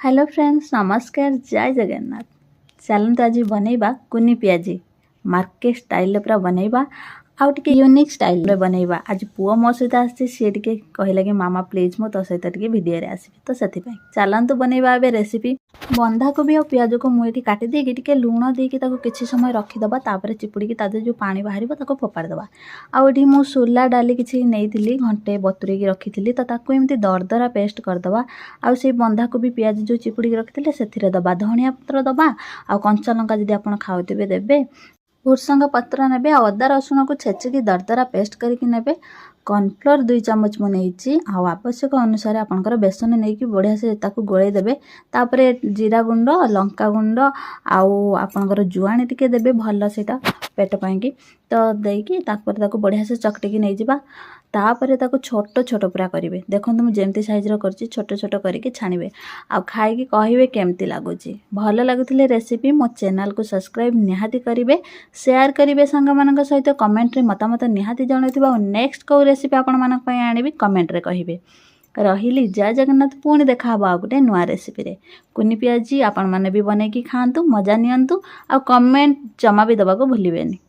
Hello friends नमस्कार जय जगन्नाथ। चलते आज बनैबा कुनी पियाजी मार्केट स्टाइल पूरा बनैबा आउ टिके यूनिक स्टाइल रे बनैबा। आज पुओ मो सहित आसी सी टिके कहला कि मामा प्लीज मो तो सहित टिके वीडियो रे आसीबी तो सेति पई चलंतु बनैबा एबे रेसिपी। बंधा कोबी और प्याज को मुझे काटी देकी टिके लूण देकी ताको किछि समय रखिदबा तापर चिपुड़ी तादे जो पानी बाहरिबो ताको फोपाड़ दबा। आउ एठी मु सोला डाली किछि नेइथिली घंटे बतुरे की रखिथिली तो ताको एमती दरदरा पेस्ट करदबा। आउ से बंधा कोबी प्याज जो चिपुड़ी की रखिथिले सेथिरे दबा धनिया पत्र दबा आउ कंचा लंका जदि आपण खाउथिबे देबे। भुर्संग पत्र नेबे आ अदा रसुण को छेचिकी दरदरा पेस्ट करके नेबे। कॉर्नफ्लोर 2 चम्मच मु नेइची आ आवश्यक अनुसार आपनकर बेसन नेकी बढ़िया से ताकू गोळै देबे। तापरे जीरा गुंड लंका गुंड आउ आपनकर जुआणी टिके देबे भल सेटा पेट पाएंकी तो देकी तापर ताकू बढ़िया से चकटिकी नै जिबा। तापरे ताकू छोट छोट पूरा करिवे देखंतु मु जेमती साइज रो करची छोट छोट करिके छानिबे आ खाइ की कहिबे केमती लागुची। भल लागुथिले रेसिपी मो चैनल को सब्सक्राइब निहाती करिवे शेयर करिवे संग मानक सहित कमेंट रे मतामत निहाती जणैथिबा और नेक्स्ट को रेसिपी आपण मानक पय आनिबी कमेंट रे कहिबे। रहिली जय जगन्नाथ पुणी देखा हबा गोटे नुआ रेसिपी रे। कुनी पियाजी आपण माने भी बनै की खांतु मजा नियंतु आ कमेंट जमा भी दबा को भूलिबेनी।